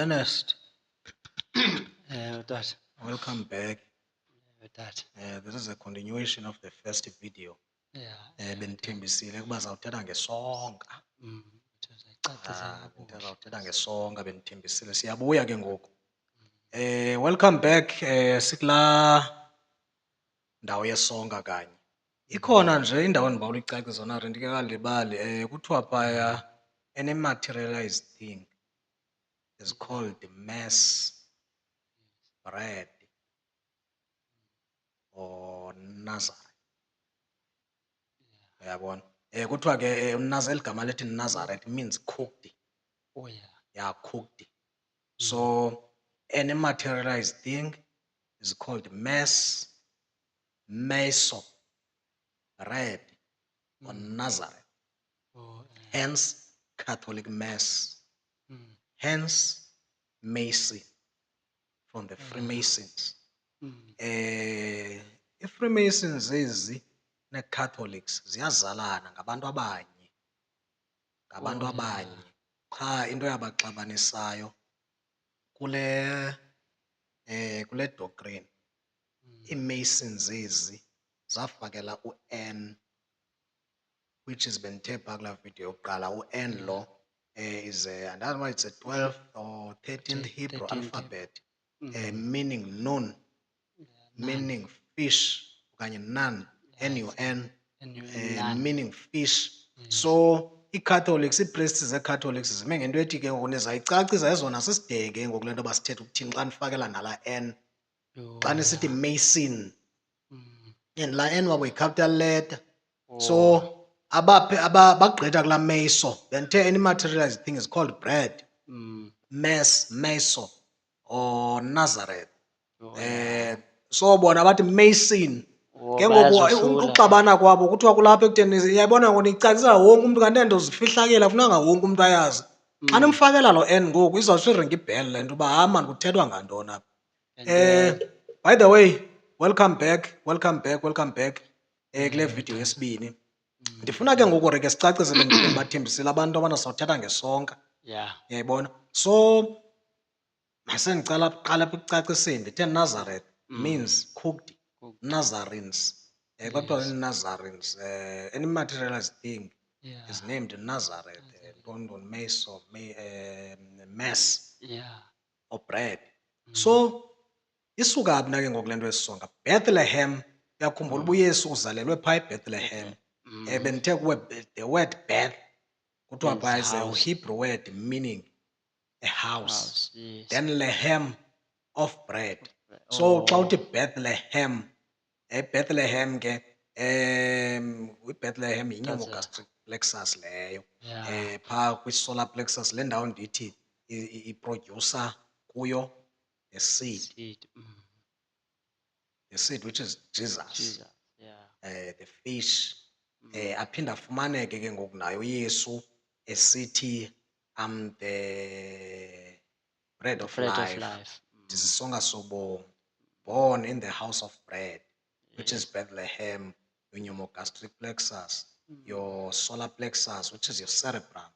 Ernest, that, Welcome back. that, This is a continuation of the first video. yeah, Benithembisile ukuba zawuthetha ngesonka. Zawuthetha ngesonka benithembisile. Siyabuya ke ngoku. Welcome back. Sikula ndawo yesonka kanye. Ikhona nje indawo endibawula icacisa na ndike kalibali kuthiwa phaya any materialized thing is called mass bread or Nazareth. Uyabona? Kuthiwa ke uNazareth igama lethi Nazareth means cooked. oh yeah, Yeah, cooked. So any materialized thing is called mass, meso, bread, or Nazareth. oh, Hence Catholic Mass. mm, Hence Mason from the Freemasons. I-Freemasons ezi ne-Catholics ziyazalana ngabantu abanye. Ngabantu abanye. Qha into yabaxabanisayo kule doctrine. I-Masons ezi zafakela u-N, which is bendithe phaa kulaa video yokuqala, u-N lo is I don't know, it's a 12th or 13th Hebrew 13th alphabet, meaning nun, meaning fish, okanye none, N-U-N, meaning fish. So i-Catholics, ii-priests zee-Catholics zime ngento ethi ke ngoku nizayicacisa ezona sisidenge ngoku le nto basithetha ukuthini xa nifakela nala N. Xa nisithi Mason, and laa N wabo yi-capital letter. So bagqitha kulaa meso. Bendithe any materialized thing is called bread, mass, meso, or Nazareth. So bona bathi Mason. Ke ngoku uxabana kwabo kuthiwa kulapha ekutheni iyabona ngoku nicacisa wonke umntu kanti nto zifihlakela funanga wonke umntu ayazi. Xa nimfakela lo N ngoku izawutsho iringa ibhele le nto uba mani kuthethwa ngantoni apha. By the way, welcome back kule video yesibini. Ndifuna ke ngoku ke sicacise bendibathembisile abantu abana sawuthetha ngesonka. yeah, Uyayibona? So masendicala kuqala apha ekucaciseni ndithe Nazareth means cooked. Nazarenes. Kuthiwa Nazarenes, any materialized thing is named Nazareth. Ntoni meso, mass yeah, or bread. So isuka phi na ke ngoku le nto yesisonka? Bethlehem. Uyakhumbula uba uYesu uzalelwe phaa eBethlehem. Bendithe kuwe the word Beth kuthiwa phaa is a Hebrew word meaning a house. yes. Then Lehem of bread. So xa uthi Bethlehem, Bethlehem ke iBethlehem yi-pneumogastric plexus leyo. Phaa kwi-solar plexus le ndawo ndithi iprodyusa kuyo the seed. The seed which is Jesus. The fish. Aphinda afumaneke ke ngoku naye uYesu esithi I'm the bread of life. Ndisisonka sobomi. Born in the house of bread, which is Bethlehem, your pneumogastric plexus, your solar plexus, which is your cerebrum.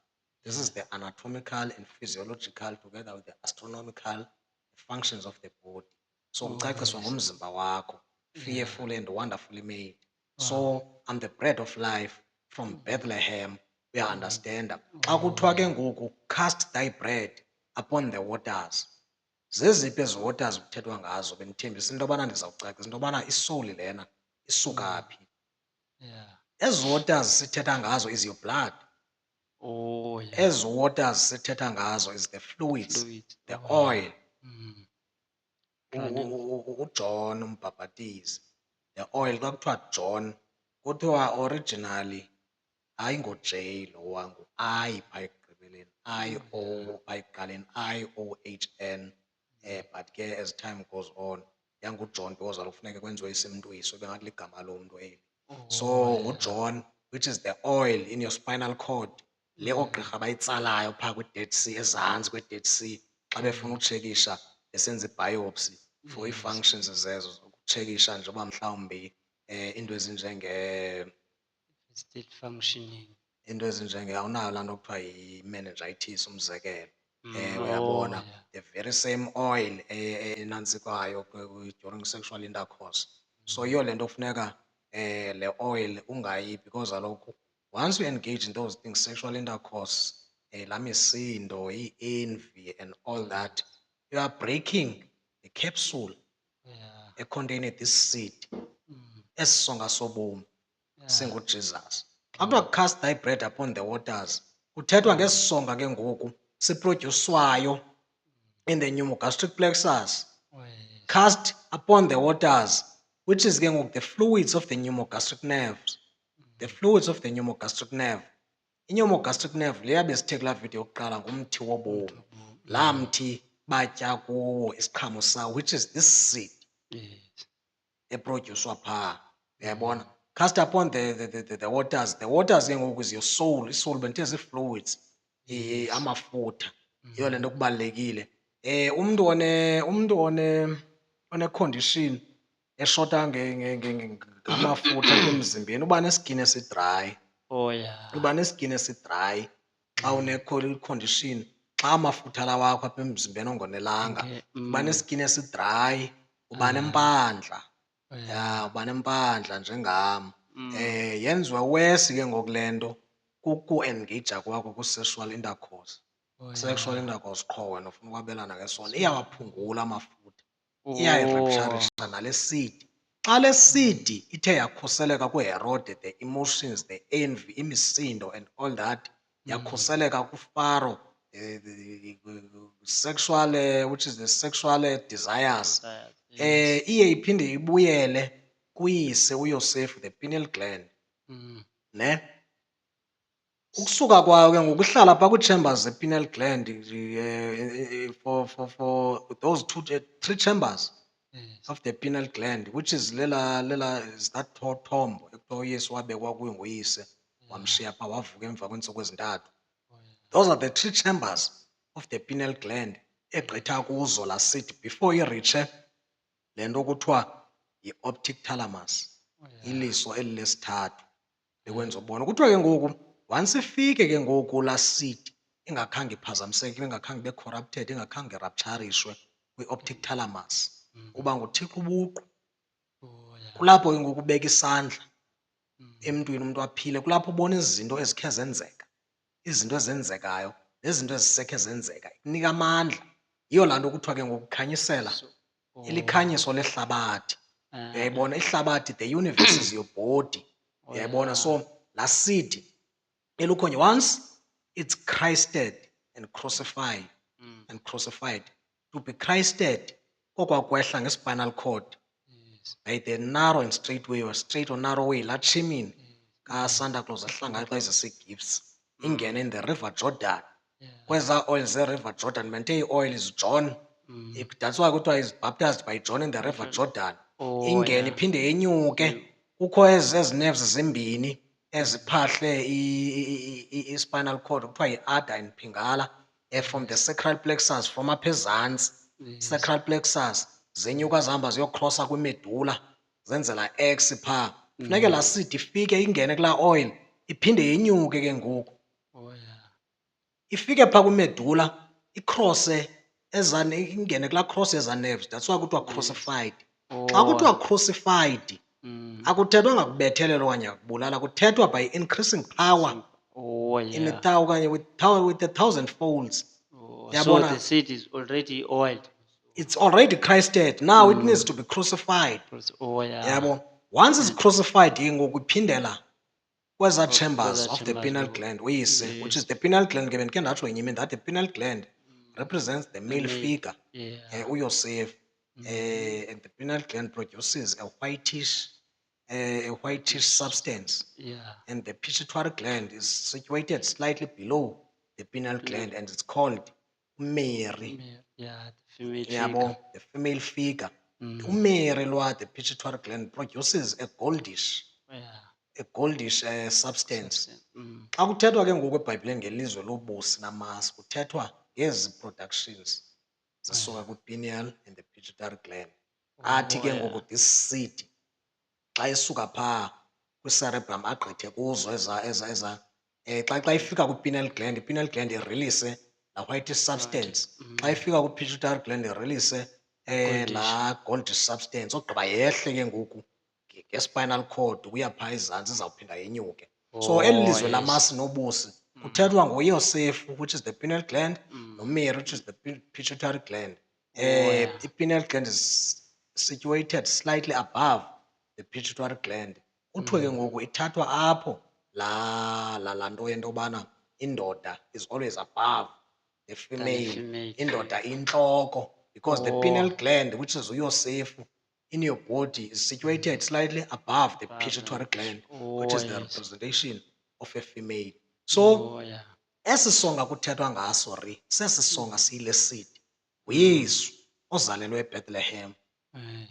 This is the anatomical and physiological together with the astronomical functions of the body. So ucaciswa ngumzimba wakho, fearful and wonderfully made. So I'm the bread of life from Bethlehem. We understand. Xa kuthiwa ke ngoku cast thy bread upon the waters. Zeziphi ezi waters kuthethwa ngazo? Bendithembisa into yobana ndizawucacisa into yobana isoul lena isuka phi. Ezi waters sithetha ngazo is your blood. Oh yeah. Ezi waters sithetha ngazo is the fluids, the oil. uJohn uMbhaptizi, the oil xa kuthiwa John kuthiwa originally hayi ngoJ lowa ngu-I phaa ekugqibeleni, I-O phaa ekuqaleni, IOHN. But ke as time goes on yanguJohn because kaloku kufuneka kwenziwe isimntwiso bengathi ligama lomntu eli. So nguJohn, which is the oil in your spinal cord, le oogqirha bayitsalayo phaa kwi-Dead Sea, ezantsi kwe-Dead Sea xa befuna utshekisha besenza i-biopsy for ii-functions zezo zokutshekisha nje uba mhlawumbi into ezinjenge Still functioning. into ezinjenge awunayo laa nto kuthiwa yi-meningitis umzekelo. Uyabona, Yeah. the very same oil enantsikayo during sexual intercourse. So yiyo le nto kufuneka le oil ungayiphi, because kaloku once you engage in those things, sexual intercourse, laa misindo, i-envy and all that, you are breaking the capsule Yeah. econtained this seed, esi songa sobomi Yeah. singuJesus. Xa kuthiwa cast thy bread upon the waters, kuthethwa ngesi songa ke ngoku siprodyuswayo in the pneumogastric plexus, Yes. cast upon the waters, which is ke ngoku the fluids of the pneumogastric nerves. The fluids of the pneumogastric nerve. I-pneumogastric nerve leya besithe kulaa video yokuqala ngumthi wobomi. Laa mthi batya kuwo isiqhamo sawo, which is this seed Yes. eprodyuswa phaa. Uyayibona? Cast upon the waters. The waters ke ngoku is your soul. Isoul bendithe zii-fluids, amafutha. Yiyo le nto kubalulekile. Umntu one-condition eshota ngamafutha apha emzimbeni uba neskin esi-dry. Oh yeah. Uba neskin esi-dry xa une-condition, xa amafutha la wakho apha emzimbeni ongonelanga, Okay. uba neskin esi-dry, uba nempandla. Oh yeah. Ya, uba nempandla njengam. Yenziwa worse ke ngoku le nto kuku-engaja kwakho kwi-sexual intercourse. Oh Sexual yeah. intercourse qho wena ufuna ukwabelana ngesondo, iyawaphungula amafutha, Oh. iyayirapturisha nale seed. Xa le seed ithe yakhuseleka ku-Herod, the emotions, the envy, imisindo and all that, yakhuseleka kufaro, the sexual, which is the sexual desires, Yes. iye iphinde ibuyele kuyise uYosefu, the pineal gland, ne? Ukusuka kwayo ke ngoku ihlala phaa kwii-chambers ze-pineal gland, for those three chambers Yes. of the pineal gland, which is is that tomb ekuthiwa uYesu wabekwa kuyo nguyise, wamshiya phaa wavuka emva kweentsuku ezintathu. Oh yeah. Those are the three chambers of the pineal gland egqitha kuzo laa seed before iritshe le nto kuthiwa yi-optic thalamus, Oh yeah. iliso eli lesithathu likwenza ubona. Kuthiwa ke ngoku once ifike ke ngoku laa seed ingakhange iphazamiseke, ingakhange ibe corrupted, ingakhange irapturishwe kwi-optic thalamus, uba nguthixo ubuqu. Oh yeah. Kulapho ke ngoku ubeka isandla emntwini, umntu aphile. Kulapho ubona izinto ezikhe zenzeka, izinto ezenzekayo nezinto ezisekhe zenzeka, ikunika amandla. Yiyo laa nto kuthiwa ke ngoku kukhanyisela ilikhanyiso lehlabathi. Uyayibona, ihlabathi, the universe is your body. Uyayibona, so laa seed elukhonye, once it's Christed and crucified, to be Christed kokwakwehla nge-spinal cord Yes. by the narrow and straight way, or straight or narrow way, laa tshimini kaSanta Claus ahlangayo xa ezisa ii-gifts, ingene in the river Jordan. Yeah. Kwezaa oil ze-river Jordan, mente ii-oil is John. That's why kuthiwa is baptized by John in the river Jordan. Oh Ingene yeah. iphinde yenyuke. Kukho ezi nerves zimbini eziphahle i-spinal cord, kuthiwa yi-Ada and Pingala, from the sacral plexus, from apha ezantsi, Yes. sacral plexus, zenyuka zihamba ziyokrosa kwimedula, zenzela X phaa. Funeke laa seed ifike ingene kulaa oil, iphinde yenyuke ke ngoku. Oh yeah. Ifike phaa kwimedula, ikrose ingene kulaa cross ezaa nerves. That's why kuthiwa crucified. Xa kuthiwa crucified, akuthethwa ngakubethelelwa okanye ngakubulala, kuthethwa by increasing power Oh in yeah. okanye with 1,000 folds. Oh, so Uyabona? the seed is already oiled. It's already Christed. Now it needs to be crucified. Oh yeah. Yabo. Once it's crucified, ke ngoku iphindela kwezaa chambers kwezaa of the chambers pineal of- gland, uyise, which yes. is the pineal gland. Ke bendikhe ndatsho enye imini that the pineal gland represents the male male. figure, Yeah. uYosef. And the pineal gland produces a whitish substance, Yeah. and the pituitary gland is situated slightly below the pineal gland, and it's called Mary. Yeah. The female Yabo, figure. the female figure. Umary lwa, the pituitary gland, produces a goldish substance. Xa kuthethwa ke ngoku eBhayibhileni ngelizwe lobusi namasi, kuthethwa ngezi productions zisuka kwi-pineal and the pituitary gland. Athi ke ngoku this seed xa isuka phaa kwi-cerebrum agqithe kuzo xa ifika kwi-pineal gland, i-pineal gland irelease la white substance. Mm. Xa ifika ku-pituitary gland irelease Goldish. la goldish substance ogqiba yehle ke ngoku nge-spinal cord ukuya phaa ezantsi izawuphinda yenyuke. So eli Oh, lizwe yes. lamasi nobusi kuthethwa nguYosef, which is the pineal gland, Mm. noMary, which is the pituitary gland. Oh, yeah. I-pineal gland is situated slightly above the pituitary gland. Kuthiwe ke ngoku ithathwa apho laa nto yento yobana indoda is always above the female. female. Indoda intloko because the pineal Oh. gland, which is uYosef, in your body is situated slightly above the Above pituitary the- gland, Oh, which is the yes. representation of a female. So Oh, yeah. esi songa kuthethwa ngaso sesi songa siyilesidi nguYesu ozalelwe eBethlehem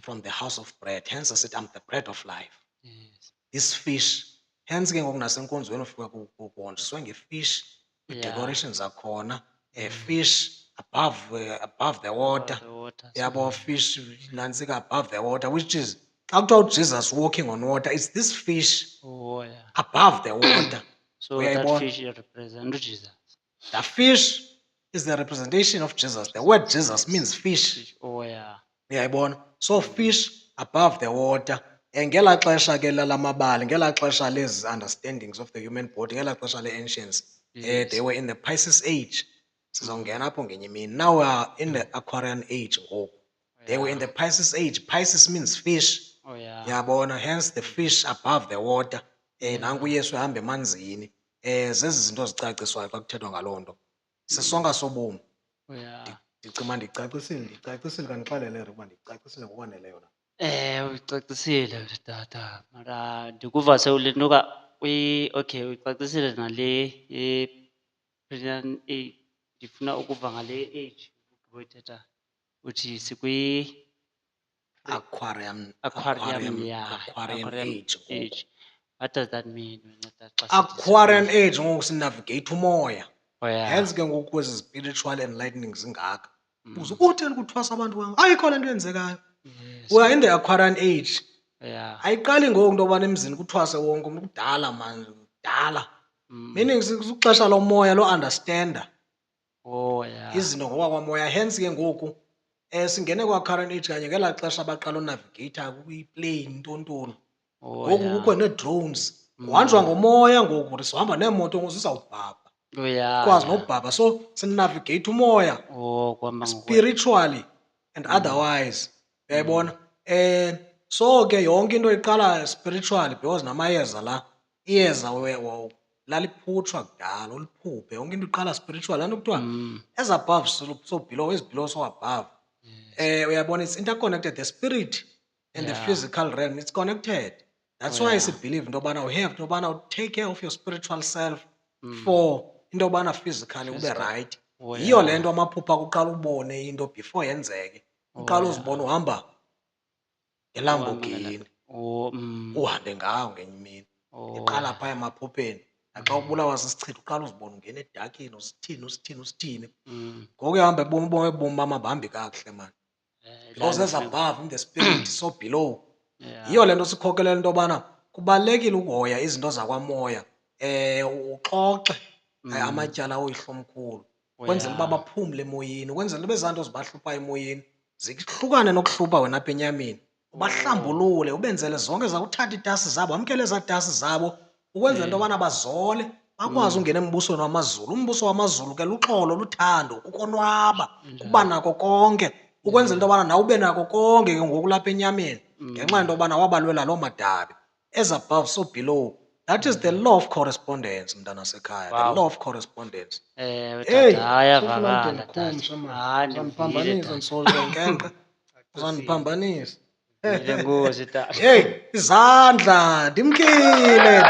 from the house of bread. Hence asithi I'm the bread of life. Yes. This fish, hence ke ngoku nasenkonzweni ufika kuhonjiswe ngefish, Yeah. ii-decorations zakhona, fish above the water. The water. Yabo fish nantsika above the water, which is xa kuthiwa uJesus walking on water, it's this fish Oh, yeah. above the water. So that Uyayibona? fish represents Jesus. The fish is the representation of Jesus. The word Jesus means fish. Oh, yeah. Uyayibona? So fish above the water. Ngela xesha ke lalamabali, ngela xesha lezi understandings of the human body, ngela xesha le-ancients, Yes. they were in the Pisces age. Sizongena apho ngenye imini. Now we are in the Aquarian age ngoku. They were in the Pisces age. Pisces means fish. Oh, yeah. Yabona, hence the fish above the water. Nanku uYesu ehamba emanzini. Zezi zinto zicaciswayo xa kuthethwa ngaloo nto. Sisonga sobomi. Oh, yeah. Ndicima ndicacisile kandixelele ukuba ndicacisile ngokwaneleyo na. Uyicacisile tata. Mara ndikuva sewulenuka okay, uyicacisile nale pregnant age. Ndifuna ukuva ngale age oyithetha. Uthi Aquarium yeah. Aquarian age. age. What does that mean? Aquarian age ngoku sinavigate umoya. Oh, yeah. Hence ke ngoku kwezi spiritual enlightening zingaka. Buza kutheni kuthwasa abantu wanga? Ayikho le nto yenzekayo. Yes. We are in the Aquarian age. Yeah. Ayiqali ngoku into yobana emzini kuthwase wonke umntu kudala man, kudala. Meaning sikuxesha lomoya lo understander. Oh, yeah. Izinto ngoba kwamoya. Hence ke ngoku singene kwa-current age kanye ngela xesha baqala unavigate kwi-plane ntontoni. Oh, Ngoku yeah. kukho nee-drones. Kuhanjwa ngomoya ngoku, sihamba neemoto ngoku zizawubhabha. Oh, yeah. Kwazi Yeah. nobhabha. So sinavigate umoya Oh, kwamba ngokwe- spiritually and otherwise. Uyayibona? So ke yonke into iqala spiritually because namayeza la, iyeza laliphutshwa kudala uliphuphe. Yonke into iqala spiritual. Laa nto kuthiwa as above so below, as below so above. Uyabona, it's interconnected. The spirit and the Yeah. physical realm, it's connected. That's Oh, why yeah. sibelieve into yobana we have to yobana take care of your spiritual self for into yobana physically ube Physical. right. Oh, Yiyo yeah. le nto amaphupha kuqala ubone into before yenzeke. Uqala yeah. uzibone uhamba ngeLamborghini, Oh, uhambe ngawo ngenye imini. oh, Iqala phaya emaphupheni. Naxa ubulawa sisichitho uqala uzibone ungena edakeni usithini. Ngoku ehamba ubomi bam abahambi kakuhle man. Because as above in the spirit, so below. Yeah. Yiyo le nto sikhokelela into yobana kubalulekile ukuhoya izinto zakwamoya. Uxoxe amatyala oyihlomkhulu. Ukwenzela uba baphumle emoyeni, ukwenzela uba ezaa nto zibahluphayo emoyeni zihlukane nokuhlupha wena apha enyameni. Ubahlambulule, ubenzele zonke uthathe iitasi zabo, amkele ezaa tasi zabo, ukwenzela into yobana bazole, bakwazi ungena embusweni wamazulu. Umbuso wamazulu ke luxolo, luthando, kukonwaba, ukuba nako konke. Ukwenzela into yobana nawe ube nako konke ke ngoku lapha enyameni. Ngenxa yento yobana wabalwela loo madabi. As above, so below. That is the law of correspondence, mntanasekhaya. The Wow. law of correspondence. Hey, Hey, tata, ayavakala sufuna tata. ndikhumsha man. Hayi, ndivile Uzandiphambanisa tata. ndisolenkempe. Uzandiphambanisa. Ndivile ngozi tata. Hey, izandla, ndimkile.